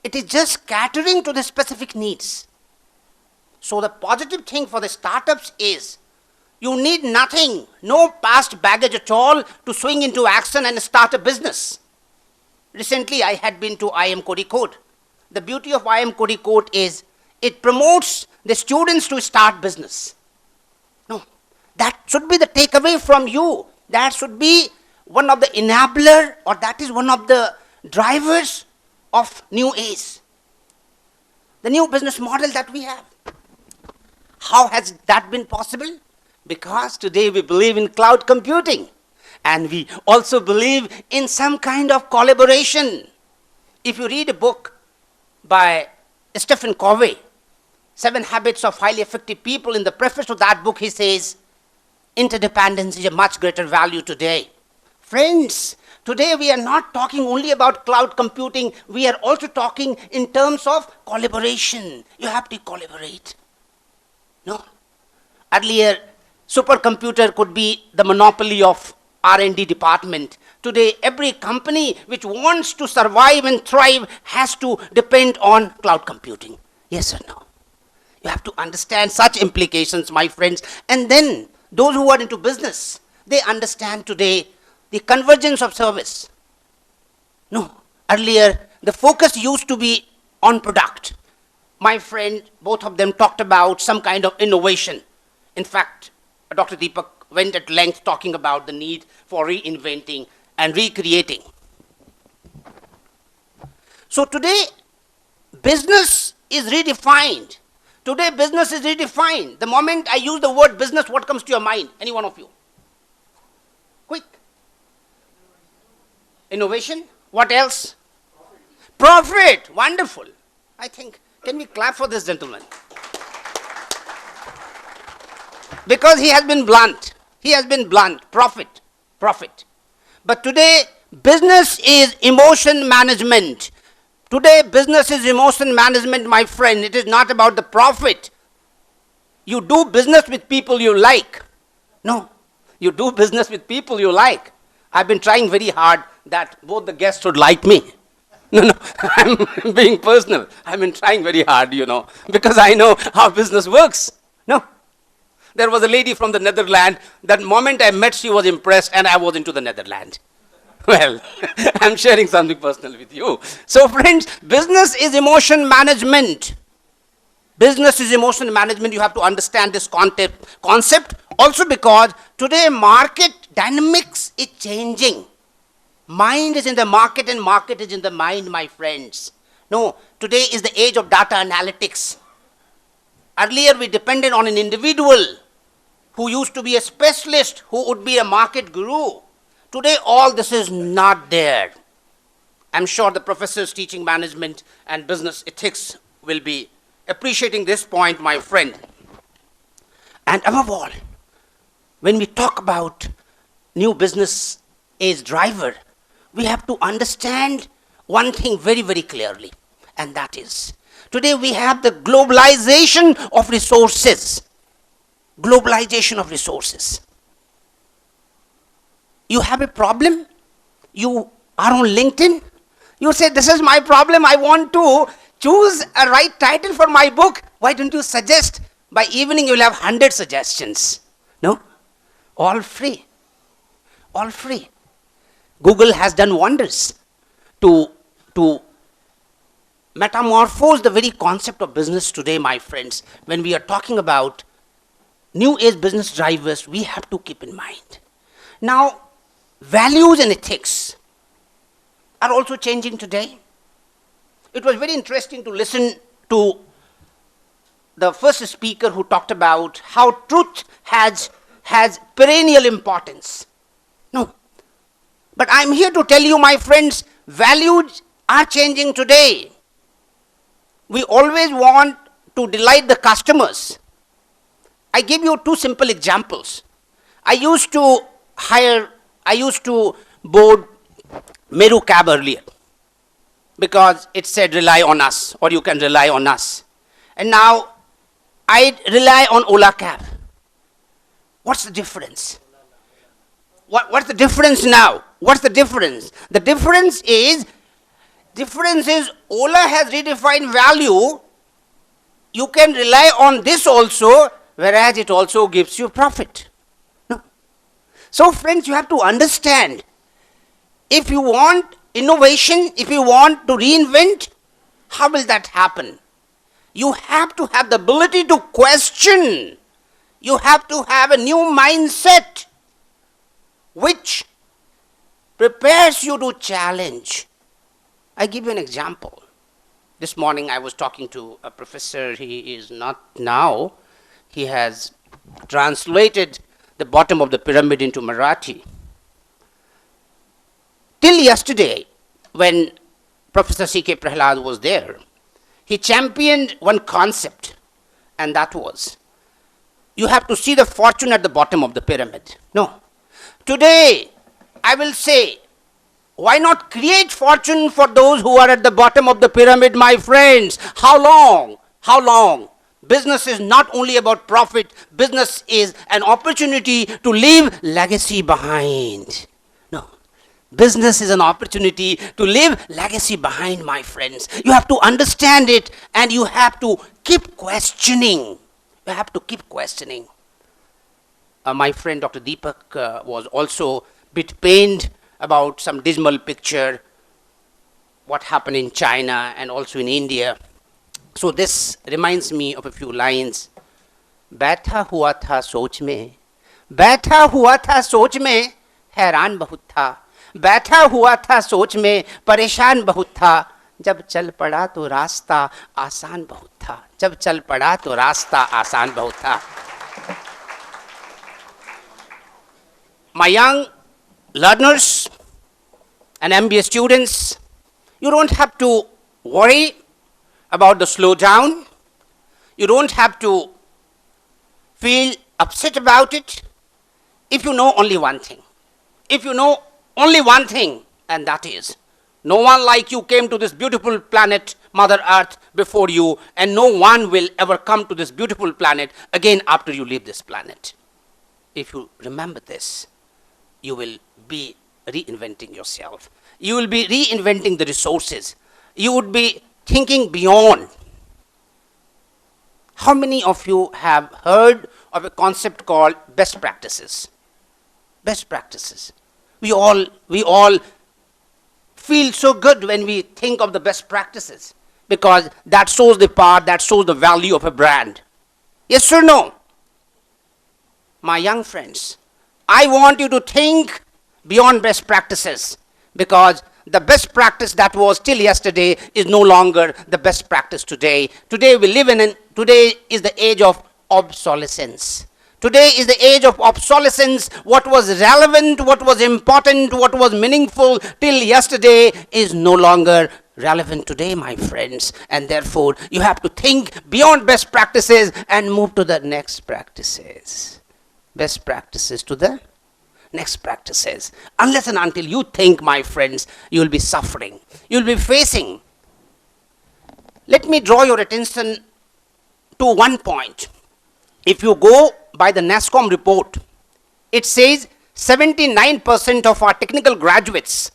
It is just catering to the specific needs. So the positive thing for the startups is you need nothing, no past baggage at all to swing into action and start a business. Recently, I had been to IIM Kozhikode. The beauty of IIM Kozhikode is it promotes the students to start business. No, that should be the takeaway from you. That should be one of the enabler, or that is one of the drivers of new age. The new business model that we have. How has that been possible? Because today we believe in cloud computing. And we also believe in some kind of collaboration. If you read a book by Stephen Covey, 7 Habits of Highly Effective People, in the preface to that book he says, interdependence is a much greater value today. Friends, today we are not talking only about cloud computing, we are also talking in terms of collaboration. You have to collaborate. No. Earlier, supercomputer could be the monopoly of R&D department. Today, every company which wants to survive and thrive has to depend on cloud computing. Yes or no? You have to understand such implications, my friends. And then, those who are into business, they understand today the convergence of service. No, earlier, the focus used to be on product. My friend, both of them talked about some kind of innovation. In fact, Dr. Deepak went at length talking about the need for reinventing and recreating. So today, business is redefined. Today, business is redefined. The moment I use the word business, what comes to your mind? Any one of you? Quick. Innovation. What else? Profit. Wonderful. I think, can we clap for this gentleman? Because he has been blunt. He has been blunt. Profit. Profit. But today, business is emotion management. Today, business is emotion management, my friend. It is not about the profit. You do business with people you like. No. You do business with people you like. I've been trying very hard that both the guests should like me. No, I'm being personal. I've been trying very hard, because I know how business works. No. There was a lady from the Netherlands. That moment I met, she was impressed, and I was into the Netherlands. Well, I'm sharing something personal with you. So friends, business is emotion management. Business is emotion management. You have to understand this concept. Also because today market dynamics is changing. Mind is in the market and market is in the mind, my friends. No, today is the age of data analytics. Earlier we depended on an individual who used to be a specialist, who would be a market guru. Today all this is not there. I'm sure the professors teaching management and business ethics will be appreciating this point, my friend. And above all, when we talk about new business age driver, we have to understand one thing very, very clearly, and that is, today we have the globalization of resources. Globalization of resources. You have a problem, you are on LinkedIn, you say, this is my problem, I want to choose a right title for my book. Why don't you suggest? By evening you will have 100 suggestions. No? All free. All free. Google has done wonders to metamorphose the very concept of business today, my friends. When we are talking about new age business drivers, we have to keep in mind. Now, values and ethics are also changing today. It was very interesting to listen to the first speaker who talked about how truth has perennial importance. No. But I'm here to tell you, my friends, values are changing today. We always want to delight the customers. I give you 2 simple examples. I used to board Meru cab earlier because it said rely on us, or you can rely on us. And now I rely on Ola cab. What's the difference? What's the difference now? What's the difference? The difference is Difference is Ola has redefined value. You can rely on this also, whereas it also gives you profit. No. So friends, you have to understand, if you want innovation, if you want to reinvent, how will that happen? You have to have the ability to question. You have to have a new mindset which prepares you to challenge. I give you an example. This morning I was talking to a professor. He is not now. He has translated the bottom of the pyramid into Marathi. Till yesterday, when Professor C.K. Prahlad was there, he championed one concept, and that was, you have to see the fortune at the bottom of the pyramid. No. Today, I will say, why not create fortune for those who are at the bottom of the pyramid, my friends? How long? How long? Business is not only about profit. Business is an opportunity to leave legacy behind. No. Business is an opportunity to leave legacy behind, my friends. You have to understand it, and you have to keep questioning. You have to keep questioning. My friend Dr. Deepak was also a bit pained about some dismal picture, what happened in China and also in India. So this reminds me of a few lines. बैठा हुआ था सोच में, बैठा हुआ था सोच में, हैरान बहुत था, बैठा हुआ था सोच में, परेशान बहुत था, जब चल पड़ा तो रास्ता आसान बहुत था, जब चल पड़ा तो रास्ता आसान बहुत था. My young learners and MBA students, you don't have to worry about the slowdown. You don't have to feel upset about it if you know only one thing. If you know only one thing, and that is, no one like you came to this beautiful planet, Mother Earth, before you, and no one will ever come to this beautiful planet again after you leave this planet. If you remember this, you will be reinventing yourself. You will be reinventing the resources. You would be thinking beyond. How many of you have heard of a concept called best practices? Best practices. We all feel so good when we think of the best practices, because that shows the power, that shows the value of a brand. Yes or no? My young friends, I want you to think beyond best practices, because the best practice that was till yesterday is no longer the best practice today. Today is the age of obsolescence. Today is the age of obsolescence. What was relevant, what was important, what was meaningful till yesterday is no longer relevant today, my friends. And therefore, you have to think beyond best practices and move to the next practices. Best practices to the next practices. Unless and until you think, my friends, you will be suffering. You will be facing. Let me draw your attention to one point. If you go by the NASSCOM report, it says 79% of our technical graduates,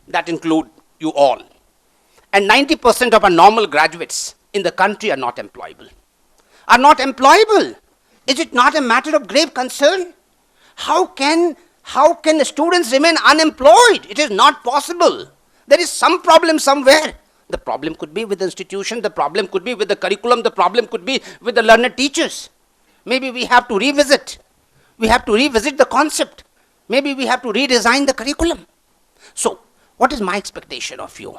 that include you all, and 90% of our normal graduates in the country are not employable. Are not employable. Is it not a matter of grave concern? How can the students remain unemployed? It is not possible. There is some problem somewhere. The problem could be with the institution, the problem could be with the curriculum, the problem could be with the learner teachers. Maybe we have to revisit. We have to revisit the concept. Maybe we have to redesign the curriculum. So, what is my expectation of you?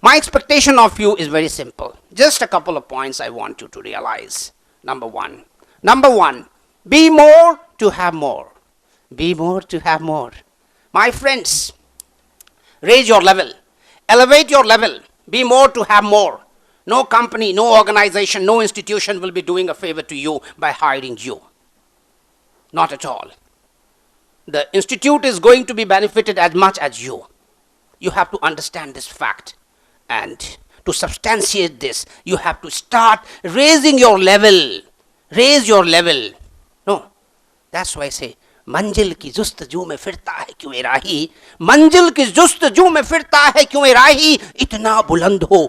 My expectation of you is very simple. Just a couple of points I want you to realize. Number one, be more to have more. Be more to have more. My friends, raise your level. Elevate your level. Be more to have more. No company, no organization, no institution will be doing a favor to you by hiring you. Not at all. The institute is going to be benefited as much as you. You have to understand this fact. And to substantiate this, you have to start raising your level. Raise your level. No, that's why I say, मंजिल की जुस्तजू में फिरता है क्यों ए राही, मंजिल की जुस्तजू में फिरता है क्यों ए राही, इतना बुलंद हो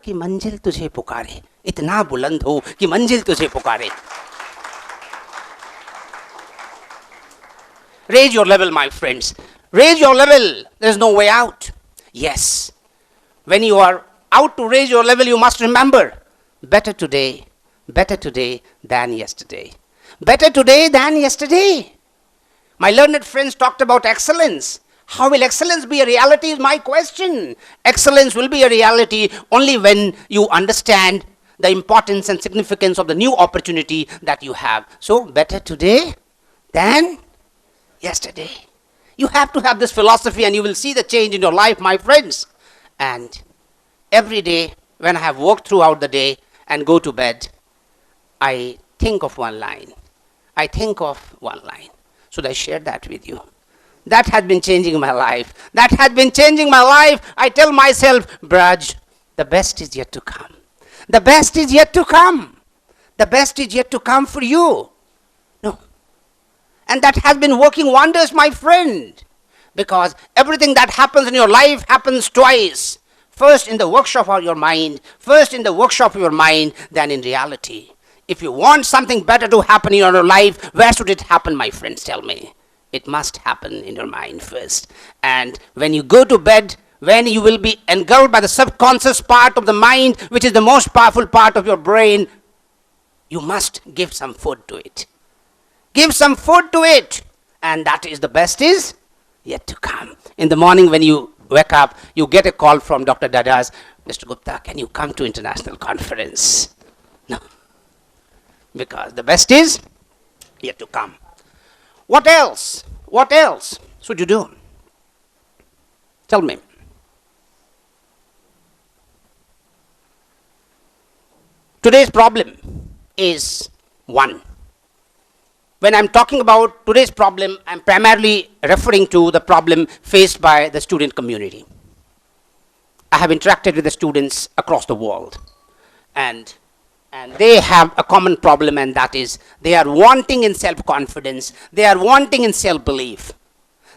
कि मंजिल तुझे पुकारे, इतना बुलंद हो कि मंजिल तुझे पुकारे. Raise your level, my friends. Raise your level. There is no way out. Yes. When you are out to raise your level, you must remember, better today than yesterday. Better today than yesterday. My learned friends talked about excellence. How will excellence be a reality is my question. Excellence will be a reality only when you understand the importance and significance of the new opportunity that you have. So, better today than yesterday. You have to have this philosophy and you will see the change in your life, my friends. And every day when I have worked throughout the day and go to bed, I think of one line. Should I share that with you? That has been changing my life. I tell myself, Braj, the best is yet to come. The best is yet to come. The best is yet to come for you. No. And that has been working wonders, my friend. Because everything that happens in your life happens twice. First in the workshop of your mind, than in reality. If you want something better to happen in your life, where should it happen, my friends? Tell me. It must happen in your mind first. And when you go to bed, when you will be engulfed by the subconscious part of the mind, which is the most powerful part of your brain, you must give some food to it. And that is the best is yet to come. In the morning when you wake up, you get a call from Dr. Dadas, Mr. Gupta, can you come to international conference? No. Because the best is yet to come. What else should you do? Tell me. Today's problem is one. When I'm talking about today's problem, I'm primarily referring to the problem faced by the student community. I have interacted with the students across the world, and they have a common problem, and that is they are wanting in self-confidence, they are wanting in self-belief.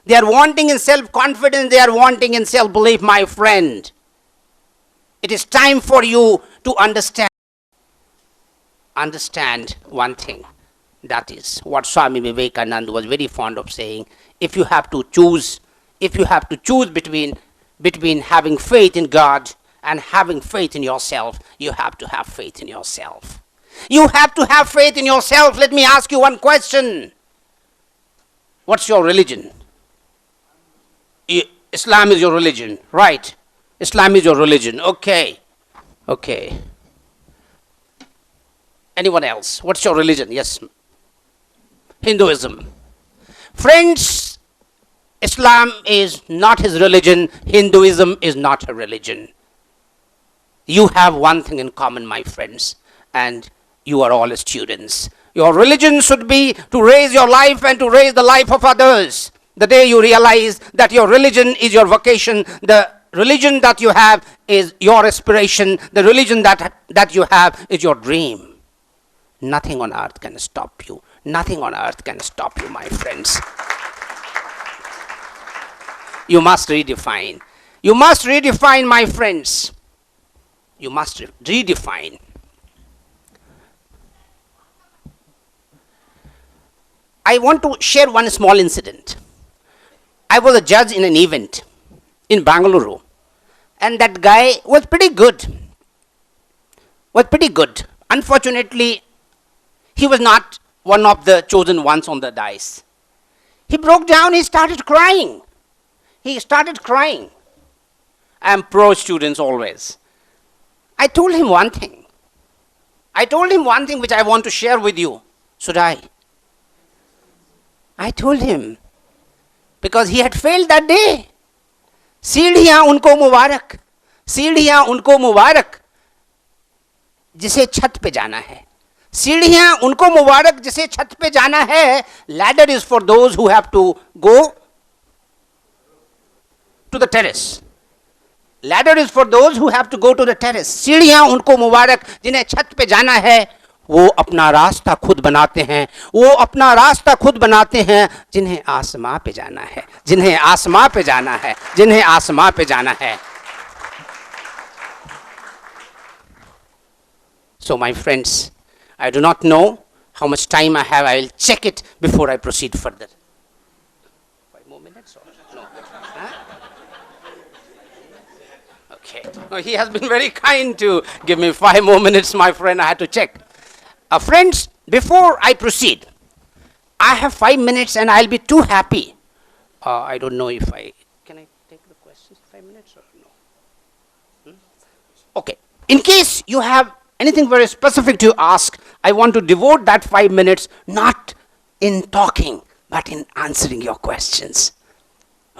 They are wanting in self-confidence, they are wanting in self-belief, my friend. It is time for you to understand one thing. That is what Swami Vivekananda was very fond of saying. If you have to choose between having faith in God and having faith in yourself, you have to have faith in yourself. Let me ask you one question. What's your religion? Islam is your religion, right? Islam is your religion. Okay. Anyone else? What's your religion? Yes. Hinduism. Friends, Islam is not his religion. Hinduism is not a religion. You have one thing in common, my friends, and you are all students. Your religion should be to raise your life and to raise the life of others. The day you realize that your religion is your vocation, the religion that you have is your aspiration, the religion that you have is your dream. Nothing on earth can stop you. Nothing on earth can stop you, my friends. You must redefine. My friends. You must redefine. I want to share one small incident. I was a judge in an event in Bangalore, and that guy was pretty good. Unfortunately, he was not one of the chosen ones on the dice. He broke down, he started crying. I am pro students always. I told him one thing which I want to share with you. Should I? I told him, because he had failed that day. सीढ़ियां उनको मुबारक जिसे छत पे जाना है. सीढ़ियां उनको मुबारक जिसे छत पे जाना है. Ladder is for those who have to go to the terrace. सीढ़ियां उनको मुबारक जिन्हें छत पे जाना है. वो अपना रास्ता खुद बनाते हैं, वो अपना रास्ता खुद बनाते हैं, जिन्हें आसमां पे जाना है, जिन्हें आसमां पे जाना है, जिन्हें आसमां पे जाना है. So my friends, I do not know how much time I have. I will check it before I proceed further. 5 more minutes or no? Huh? Okay. No, he has been very kind to give me 5 more minutes, my friend. I had to check. Friends, before I proceed, I have 5 minutes and I'll be too happy. I don't know if can I take the questions 5 minutes or no? Okay. In case you have anything very specific to ask, I want to devote that 5 minutes not in talking, but in answering your questions.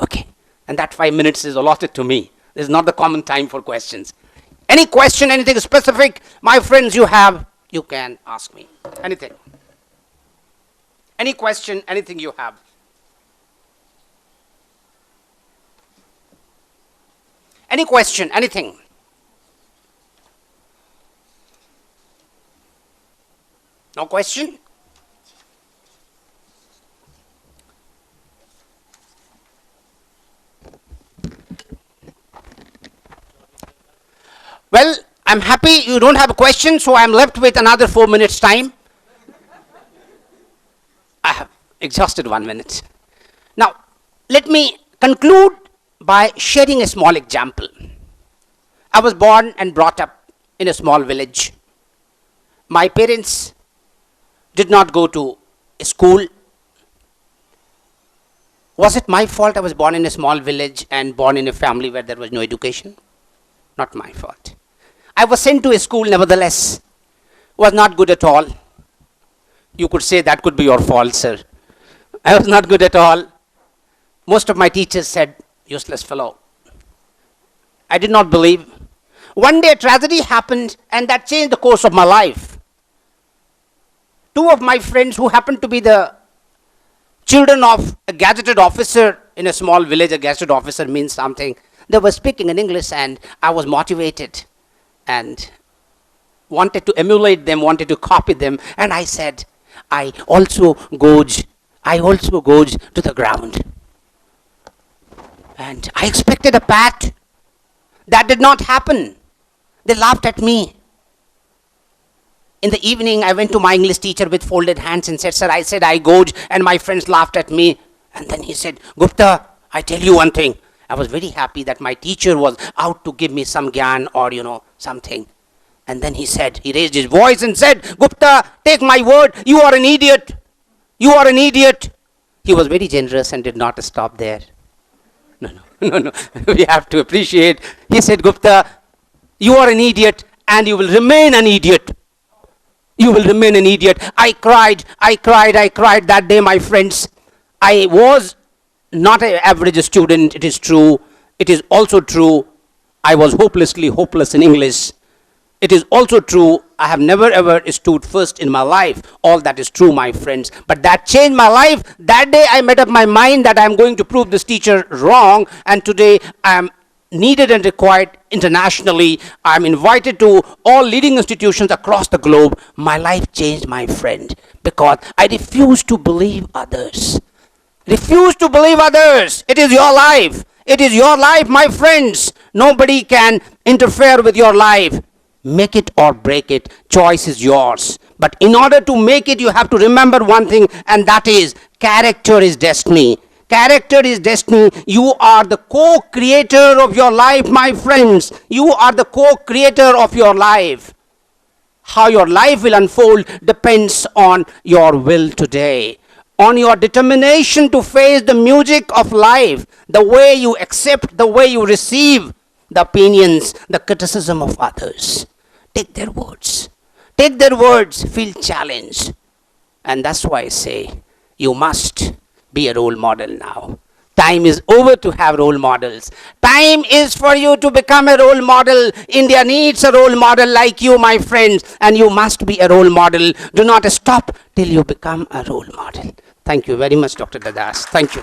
Okay. And that 5 minutes is allotted to me. This is not the common time for questions. Any question, anything specific, my friends, you have, you can ask me. Anything. Any question, anything you have. Any question, anything. No question? Well, I'm happy you don't have a question, so I'm left with another 4 minutes time. I have exhausted 1 minute. Now, let me conclude by sharing a small example. I was born and brought up in a small village. My parents did not go to school. Was it my fault I was born in a small village and born in a family where there was no education? Not my fault. I was sent to a school nevertheless. Was not good at all. You could say that could be your fault, sir. I was not good at all. Most of my teachers said, useless fellow. I did not believe. One day a tragedy happened and that changed the course of my life. 2 of my friends who happened to be the children of a gazetted officer in a small village, a gazetted officer means something. They were speaking in English and I was motivated and wanted to emulate them, wanted to copy them. And I said, I also goes to the ground. And I expected a pat. That did not happen. They laughed at me. In the evening, I went to my English teacher with folded hands and said, sir, I said I goes, and my friends laughed at me. And then he said, Gupta, I tell you one thing. I was very happy that my teacher was out to give me some gyan or, something. And then he raised his voice and said, Gupta, take my word, you are an idiot. You are an idiot. He was very generous and did not stop there. No. We have to appreciate. He said, Gupta, you are an idiot and you will remain an idiot. You will remain an idiot. I cried that day, my friends. I was not an average student, it is true. It is also true, I was hopelessly hopeless in English. It is also true, I have never ever stood first in my life. All that is true, my friends. But that changed my life. That day I made up my mind that I am going to prove this teacher wrong. And today I am needed and required internationally. I am invited to all leading institutions across the globe. My life changed, my friend, because I refuse to believe others. Refuse to believe others. It is your life. It is your life, my friends. Nobody can interfere with your life. Make it or break it. Choice is yours. But in order to make it, you have to remember one thing, and that is character is destiny. Character is destiny. You are the co-creator of your life, my friends. You are the co-creator of your life. How your life will unfold depends on your will today, on your determination to face the music of life, the way you accept, the way you receive the opinions, the criticism of others. Take their words. Take their words, feel challenged. And that's why I say, you must be a role model now. Time is over to have role models. Time is for you to become a role model. India needs a role model like you, my friends, and you must be a role model. Do not stop till you become a role model. Thank you very much, Dr. Dadas. Thank you.